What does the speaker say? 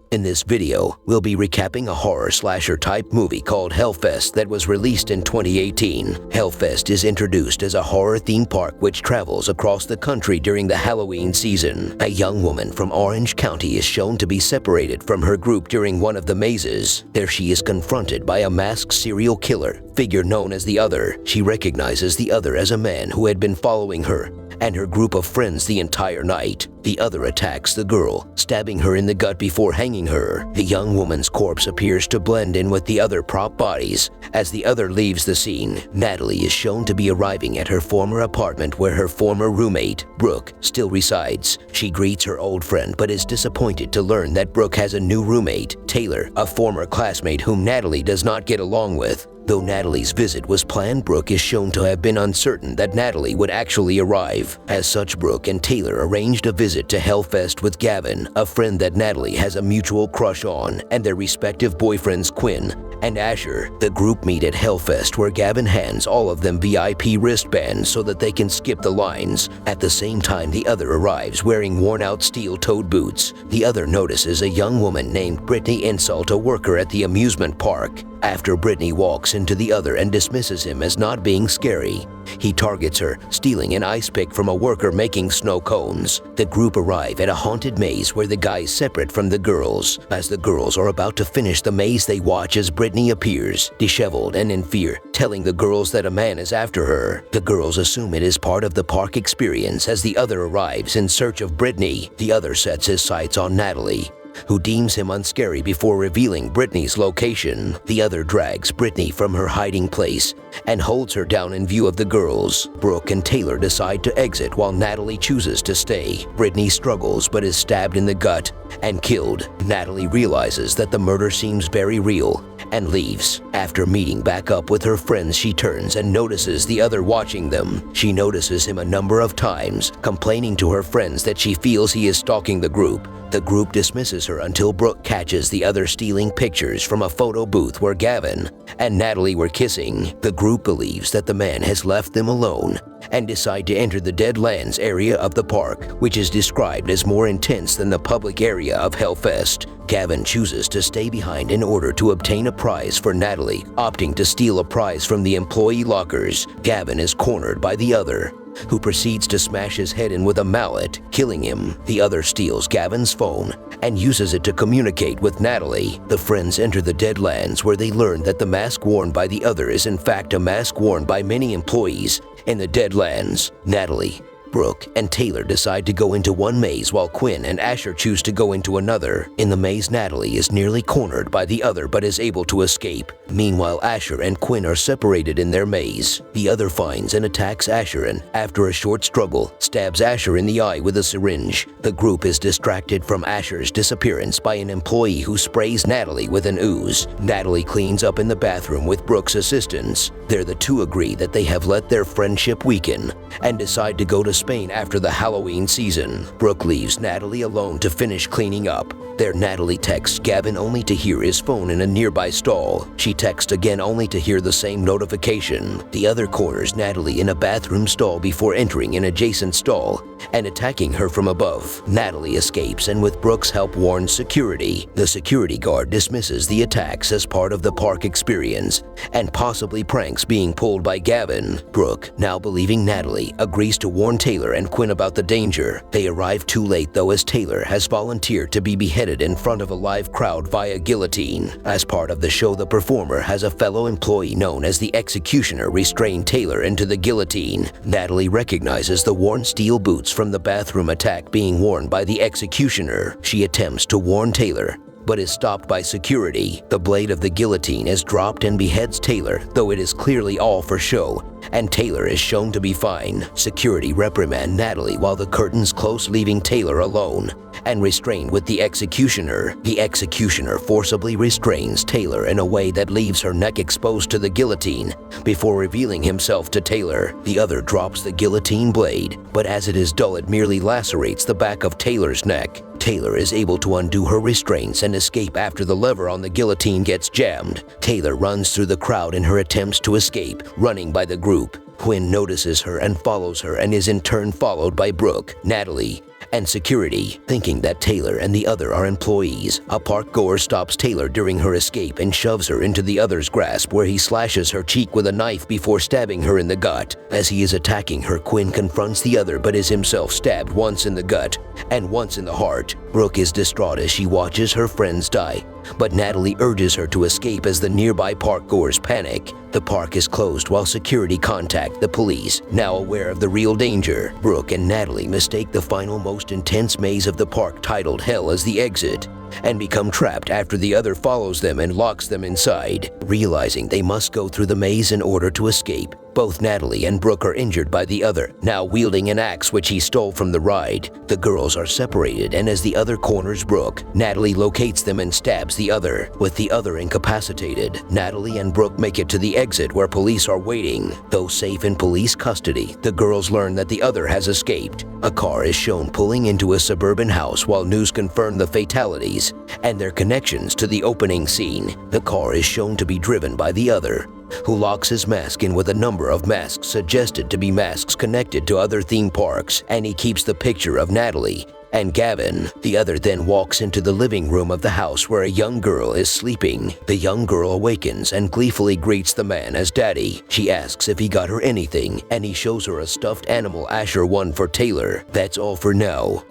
In this video, we'll be recapping a horror slasher type movie called Hellfest that was released in 2018. Hellfest is introduced as a horror theme park which travels across the country during the Halloween season. A young woman from Orange County is shown to be separated from her group during one of the mazes. There she is confronted by a masked serial killer figure known as the Other. She recognizes the Other as a man who had been following her and her group of friends the entire night. The Other attacks the girl, stabbing her in the gut before hanging her. The young woman's corpse appears to blend in with the other prop bodies. As the Other leaves the scene, Natalie is shown to be arriving at her former apartment where her former roommate, Brooke, still resides. She greets her old friend but is disappointed to learn that Brooke has a new roommate, Taylor, a former classmate whom Natalie does not get along with. Though Natalie's visit was planned, Brooke is shown to have been uncertain that Natalie would actually arrive. As such, Brooke and Taylor arranged a visit to Hellfest with Gavin, a friend that Natalie has a mutual crush on, and their respective boyfriends Quinn and Asher. The group meet at Hellfest where Gavin hands all of them VIP wristbands so that they can skip the lines. At the same time, the Other arrives wearing worn-out steel-toed boots. The Other notices a young woman named Brittany insult a worker at the amusement park. After Brittany walks into the Other and dismisses him as not being scary, he targets her, stealing an ice pick from a worker making snow cones. The group arrive at a haunted maze where the guys separate from the girls. As the girls are about to finish the maze, they watch as Brittany appears, disheveled and in fear, telling the girls that a man is after her. The girls assume it is part of the park experience. As the Other arrives in search of Brittany, the Other sets his sights on Natalie, who deems him unscary before revealing Brittany's location. The Other drags Brittany from her hiding place and holds her down in view of the girls. Brooke and Taylor decide to exit while Natalie chooses to stay. Brittany struggles but is stabbed in the gut and killed. Natalie realizes that the murder seems very real and leaves. After meeting back up with her friends, she turns and notices the Other watching them. She notices him a number of times, complaining to her friends that she feels he is stalking the group. The group dismisses her until Brooke catches the Other stealing pictures from a photo booth where Gavin and Natalie were kissing. The group believes that the man has left them alone and decide to enter the Deadlands area of the park, which is described as more intense than the public area of Hellfest. Gavin chooses to stay behind in order to obtain a prize for Natalie, opting to steal a prize from the employee lockers. Gavin is cornered by the Other, who proceeds to smash his head in with a mallet, killing him. The Other steals Gavin's phone and uses it to communicate with Natalie. The friends enter the Deadlands where they learn that the mask worn by the Other is in fact a mask worn by many employees in the Deadlands. Natalie, Brooke, and Taylor decide to go into one maze while Quinn and Asher choose to go into another. In the maze, Natalie is nearly cornered by the Other but is able to escape. Meanwhile, Asher and Quinn are separated in their maze. The Other finds and attacks Asher and, after a short struggle, stabs Asher in the eye with a syringe. The group is distracted from Asher's disappearance by an employee who sprays Natalie with an ooze. Natalie cleans up in the bathroom with Brooke's assistance. There the two agree that they have let their friendship weaken and decide to go to Spain after the Halloween season. Brooke leaves Natalie alone to finish cleaning up. There, Natalie texts Gavin only to hear his phone in a nearby stall. She texts again only to hear the same notification. The Other corners Natalie in a bathroom stall before entering an adjacent stall and attacking her from above. Natalie escapes and with Brooke's help warns security. The security guard dismisses the attacks as part of the park experience and possibly pranks being pulled by Gavin. Brooke, now believing Natalie, agrees to warn Taylor and Quinn about the danger. They arrive too late though, as Taylor has volunteered to be beheaded in front of a live crowd via guillotine. As part of the show, the performer has a fellow employee known as the Executioner restrain Taylor into the guillotine. Natalie recognizes the worn steel boots from the bathroom attack being worn by the Executioner. She attempts to warn Taylor, but is stopped by security. The blade of the guillotine is dropped and beheads Taylor, though it is clearly all for show, and Taylor is shown to be fine. Security reprimand Natalie while the curtains close, leaving Taylor alone and restrained with the Executioner. The Executioner forcibly restrains Taylor in a way that leaves her neck exposed to the guillotine before revealing himself to Taylor. The Other drops the guillotine blade, but as it is dull, it merely lacerates the back of Taylor's neck. Taylor is able to undo her restraints and escape after the lever on the guillotine gets jammed. Taylor runs through the crowd in her attempts to escape, running by the group. Quinn notices her and follows her and is in turn followed by Brooke, Natalie, and security. Thinking that Taylor and the other are employees, a park goer stops Taylor during her escape and shoves her into the other's grasp, where he slashes her cheek with a knife before stabbing her in the gut. As he is attacking her, Quinn confronts the other but is himself stabbed once in the gut and once in the heart. Brooke is distraught as she watches her friends die, but Natalie urges her to escape as the nearby park goers panic. The park is closed while security contact the police. Now aware of the real danger, Brooke and Natalie mistake the final most intense maze of the park, titled Hell, as the exit, and become trapped after the other follows them and locks them inside. Realizing they must go through the maze in order to escape, both Natalie and Brooke are injured by the other, now wielding an axe which he stole from the ride. The girls are separated, and as the other corners Brooke, Natalie locates them and stabs the other. With the other incapacitated, Natalie and Brooke make it to the exit where police are waiting. Though safe in police custody, the girls learn that the other has escaped. A car is shown pulling into a suburban house while news confirm the fatalities and their connections to the opening scene. The car is shown to be driven by the other, who locks his mask in with a number of masks suggested to be masks connected to other theme parks, and he keeps the picture of Natalie and Gavin. The other then walks into the living room of the house where a young girl is sleeping. The young girl awakens and gleefully greets the man as daddy. She asks if he got her anything, and he shows her a stuffed animal Asher won for Taylor. That's all for now.